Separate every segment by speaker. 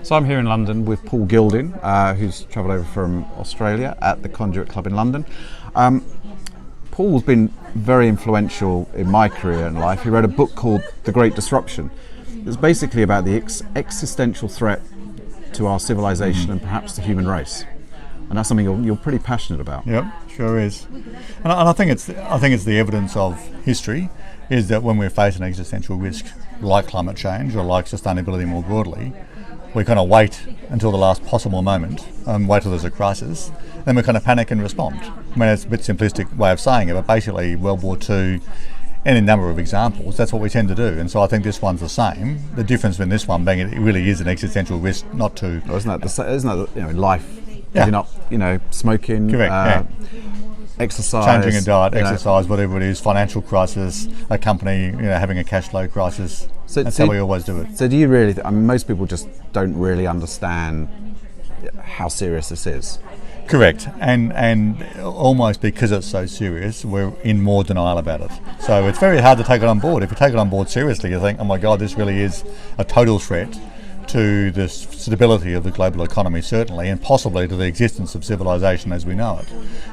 Speaker 1: So I'm here in London with Paul Gilding, who's travelled over from Australia at the Conduit Club in London. Paul's been very influential in my career and life. He wrote a book called The Great Disruption. It's basically about the existential threat to our civilization and perhaps the human race. And that's something you're pretty passionate about.
Speaker 2: Yep, sure is. And I think it's the evidence of history is that when we face an existential risk like climate change or like sustainability more broadly, we kind of wait until the last possible moment and wait till there's a crisis, then we kind of panic and respond. I mean, it's a bit simplistic way of saying it, but basically World War II, any number of examples, that's what we tend to do. And so I think this one's the same. The difference in this one being it really is an existential risk not to...
Speaker 1: Well, isn't that life, giving up, smoking,
Speaker 2: correct,
Speaker 1: exercise,
Speaker 2: changing a diet, exercise, whatever it is, financial crisis, a company, having a cash flow crisis. That's how we always do it.
Speaker 1: So do you really, most people just don't really understand how serious this is?
Speaker 2: Correct, and almost because it's so serious, we're in more denial about it. So it's very hard to take it on board. If you take it on board seriously, you think, oh my God, this really is a total threat to the stability of the global economy, certainly, and possibly to the existence of civilization as we know it.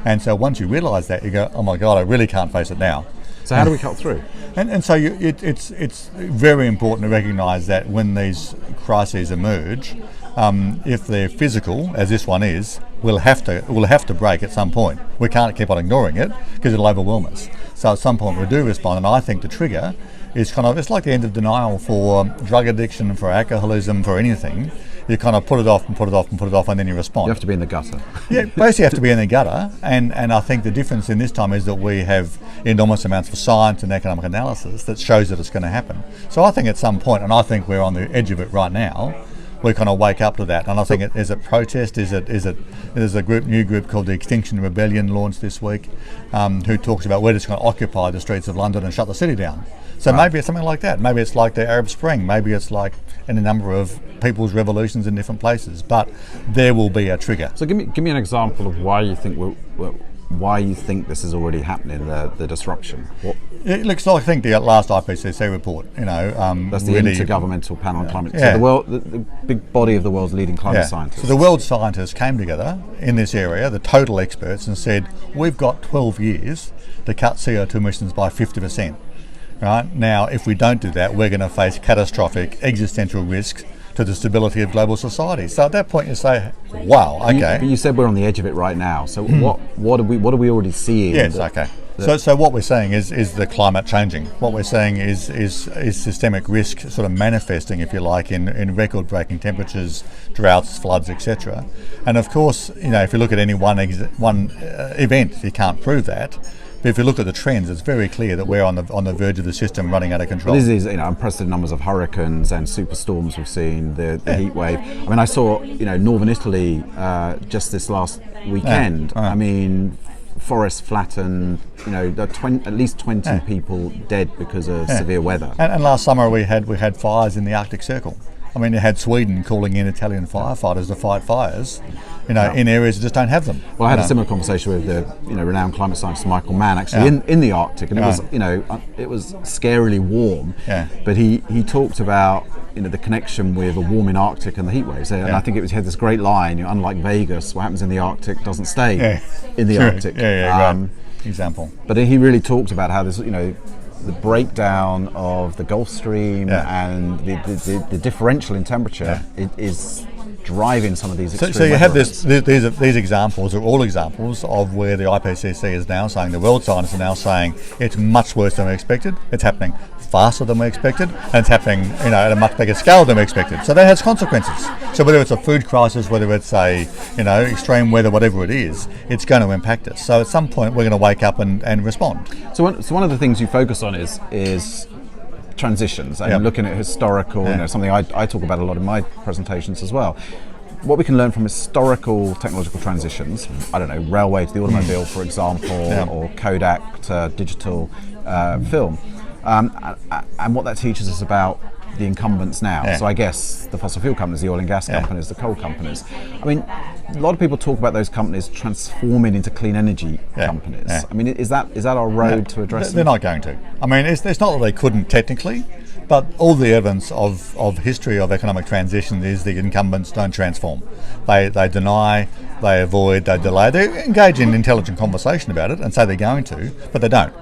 Speaker 2: And so once you realise that, you go, oh my God, I really can't face it now.
Speaker 1: So how do we cut through?
Speaker 2: And so it's very important to recognise that when these crises emerge, if they're physical, as this one is, we'll have to break at some point. We can't keep on ignoring it because it'll overwhelm us. So at some point we do respond, and I think the trigger is it's like the end of denial for drug addiction, for alcoholism, for anything. You kind of put it off and put it off and put it off, and then you respond.
Speaker 1: You have to be in the gutter.
Speaker 2: Yeah, basically have to be in the gutter, and I think the difference in this time is that we have enormous amounts of science and economic analysis that shows that it's going to happen. So I think at some point, and I think we're on the edge of it right now, we kind of wake up to that. And I think is it protest? Is it there's a new group called the Extinction Rebellion launched this week, who talks about we're just going to occupy the streets of London and shut the city down. So maybe it's something like that. Maybe it's like the Arab Spring. Maybe it's like any number of people's revolutions in different places. But there will be a trigger.
Speaker 1: So give me an example of why you think this is already happening. The disruption.
Speaker 2: It looks like, I think, the last IPCC report.
Speaker 1: That's the
Speaker 2: really,
Speaker 1: Intergovernmental Panel on Climate.
Speaker 2: Yeah.
Speaker 1: So the big body of the world's leading climate scientists.
Speaker 2: So the world scientists came together in this area, the total experts, and said we've got 12 years to cut CO2 emissions by 50%. Right? Now, if we don't do that, we're going to face catastrophic existential risks to the stability of global society. So at that point you say, wow, okay.
Speaker 1: But you said we're on the edge of it right now. So what are we already seeing?
Speaker 2: Yes, okay. So what we're saying is the climate changing. What we're saying is systemic risk sort of manifesting, if you like, in record-breaking temperatures, droughts, floods, etc. And of course, if you look at any one event, you can't prove that. But if you look at the trends, it's very clear that we're on the verge of the system running out of control.
Speaker 1: This is unprecedented numbers of hurricanes and superstorms we've seen, the heat wave. I mean, I saw northern Italy just this last weekend. I mean, forests flattened. At least 20 people dead because of severe weather.
Speaker 2: And last summer we had fires in the Arctic Circle. I mean, you had Sweden calling in Italian firefighters to fight fires, in areas that just don't have them.
Speaker 1: Well, I had a similar conversation with the renowned climate scientist Michael Mann, actually, in the Arctic, and it was it was scarily warm. Yeah. But he talked about the connection with a warming Arctic and the heat waves, and I think he had this great line: unlike Vegas, what happens in the Arctic doesn't stay in the Arctic.
Speaker 2: Right. Example.
Speaker 1: But he really talked about how this, the breakdown of the Gulf Stream and the differential in temperature is driving some of these extreme
Speaker 2: So you have
Speaker 1: weather.
Speaker 2: these examples are all examples of where the IPCC is now saying, the world scientists are now saying it's much worse than we expected, it's happening faster than we expected, and it's happening at a much bigger scale than we expected. So that has consequences. So whether it's a food crisis, whether it's a extreme weather, whatever it is, it's going to impact us. So at some point we're going to wake up and respond.
Speaker 1: So one of the things you focus on is transitions and looking at historical, something I talk about a lot in my presentations as well. What we can learn from historical technological transitions, I don't know, railway to the automobile, for example, or Kodak to digital film, and what that teaches us about the incumbents now. So I guess the fossil fuel companies, the oil and gas companies, the coal companies. I mean, a lot of people talk about those companies transforming into clean energy companies. I mean, is that our road to address
Speaker 2: They're not going to. I mean, it's not that they couldn't technically, But all the evidence of history of economic transition is the incumbents don't transform. They deny, they avoid, they delay. They engage in intelligent conversation about it and say they're going to, but they don't.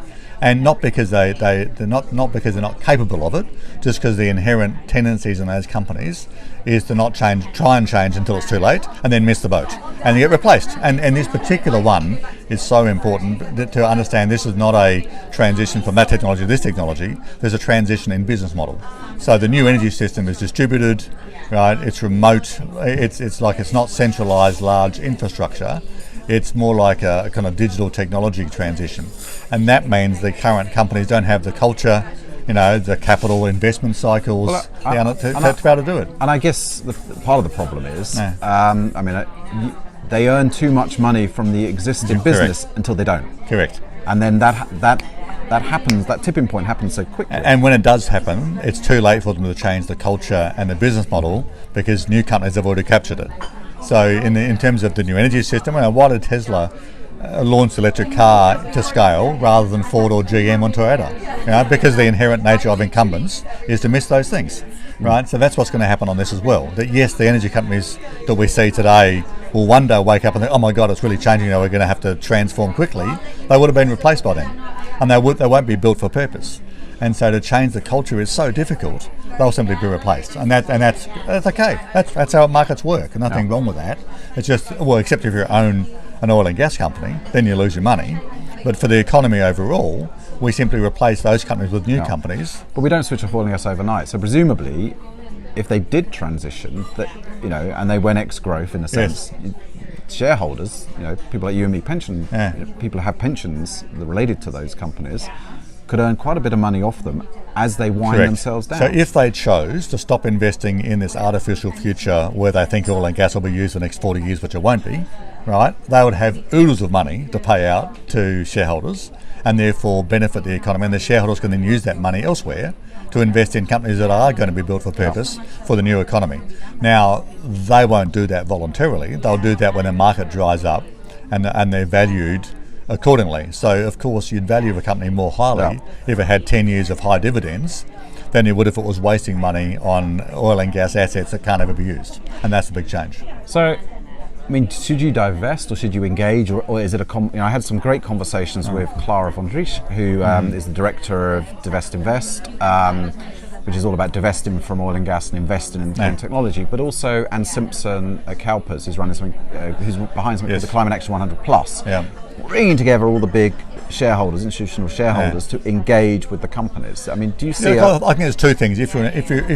Speaker 2: And not because they're not because they're not capable of it, just because the inherent tendencies in those companies is to not try and change until it's too late, and then miss the boat, and you get replaced. And this particular one is so important to understand. This is not a transition from that technology to this technology. There's a transition in business model. So the new energy system is distributed, right? It's remote. It's not centralised large infrastructure. It's more like a kind of digital technology transition. And that means the current companies don't have the culture, the capital investment cycles to be able to do it.
Speaker 1: And I guess part of the problem is, they earn too much money from the existing business until they don't.
Speaker 2: Correct.
Speaker 1: And then that happens, that tipping point happens so quickly.
Speaker 2: And when it does happen, it's too late for them to change the culture and the business model because new companies have already captured it. So in terms of the new energy system, why did Tesla launch the electric car to scale rather than Ford or GM or Toyota? Because the inherent nature of incumbents is to miss those things, right? So that's what's going to happen on this as well. That yes, the energy companies that we see today will one day wake up and think, oh my God, it's really changing. We're going to have to transform quickly. They would have been replaced by then, and they won't be built for purpose. And so to change the culture is so difficult. They'll simply be replaced, and that's okay. That's how markets work, and nothing wrong with that. It's just except if you own an oil and gas company, then you lose your money. But for the economy overall, we simply replace those companies with new companies.
Speaker 1: But we don't switch off oil and gas overnight. So presumably, if they did transition, and they went ex-growth in a sense, shareholders, people like you and me, people who have pensions related to those companies, could earn quite a bit of money off them as they wind themselves down.
Speaker 2: So if they chose to stop investing in this artificial future where they think oil and gas will be used for the next 40 years, which it won't be, right, they would have oodles of money to pay out to shareholders and therefore benefit the economy, and the shareholders can then use that money elsewhere to invest in companies that are going to be built for purpose for the new economy. Now, they won't do that voluntarily. They'll do that when the market dries up and they're valued accordingly. So of course you'd value a company more highly if it had 10 years of high dividends than you would if it was wasting money on oil and gas assets that can't ever be used. And that's a big change.
Speaker 1: So, should you divest or should you engage, or is it I had some great conversations with Clara von Driesch, who is the director of Divest Invest, which is all about divesting from oil and gas and investing in clean technology, but also Anne Simpson at CalPERS, who's running something, who's behind something called the Climate Action 100 Plus, bringing together all the big shareholders, institutional shareholders, to engage with the companies. Do you see?
Speaker 2: I think there's two things. If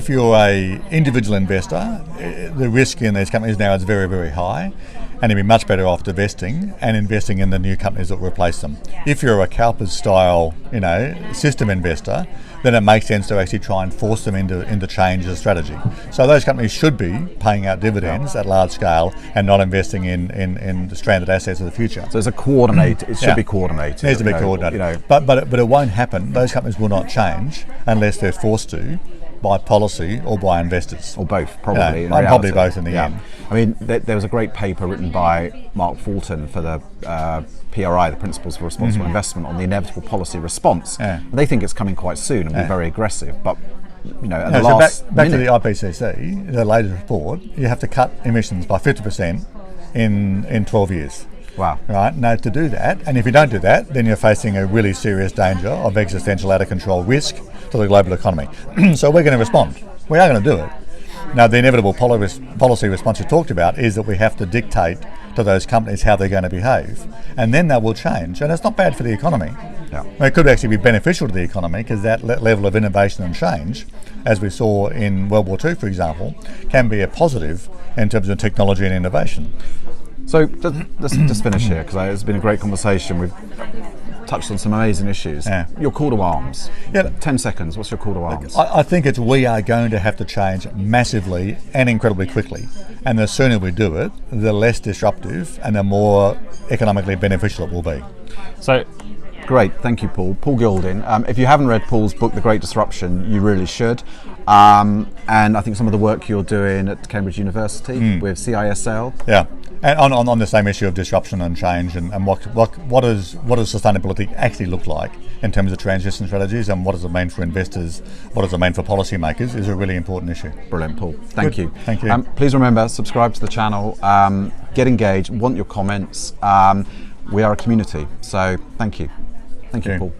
Speaker 2: you're a individual investor, the risk in these companies now is very, very high, and you'd be much better off divesting and investing in the new companies that will replace them. If you're a CalPERS style, system investor, then it makes sense to actually try and force them into change the strategy. So those companies should be paying out dividends at large scale and not investing in the stranded assets of the future.
Speaker 1: So it's a coordinate. It should be coordinated.
Speaker 2: It needs to be coordinated. But it won't happen. Those companies will not change unless they're forced to by policy or by investors.
Speaker 1: Or both, probably.
Speaker 2: Probably both in the end.
Speaker 1: There was a great paper written by Mark Fulton for the PRI, the Principles for Responsible Investment, on the inevitable policy response. They think it's coming quite soon and be very aggressive, but at the last
Speaker 2: back to the IPCC, the latest report, you have to cut emissions by 50% in 12 years.
Speaker 1: Wow.
Speaker 2: Right? Now, to do that, and if you don't do that, then you're facing a really serious danger of existential out of control risk to the global economy. So we're going to respond. We are going to do it. Now, the inevitable policy response you talked about is that we have to dictate to those companies how they're going to behave, and then that will change. And it's not bad for the economy. It could actually be beneficial to the economy because that level of innovation and change, as we saw in World War II, for example, can be a positive in terms of technology and innovation.
Speaker 1: So let's just finish here, because it's been a great conversation. We've touched on some amazing issues. Your call to arms. 10 seconds. What's your call to arms?
Speaker 2: I think we are going to have to change massively and incredibly quickly. And the sooner we do it, the less disruptive and the more economically beneficial it will be.
Speaker 1: So, great. Thank you, Paul. Paul Gilding. If you haven't read Paul's book, The Great Disruption, you really should. And I think some of the work you're doing at Cambridge University with CISL.
Speaker 2: And on the same issue of disruption and change, and what does sustainability actually look like in terms of transition strategies, and what does it mean for investors, what does it mean for policymakers, is a really important issue.
Speaker 1: Brilliant, Paul. Thank you.
Speaker 2: Thank you.
Speaker 1: Please remember, subscribe to the channel, get engaged, want your comments. We are a community, so thank you. Thank you, Paul.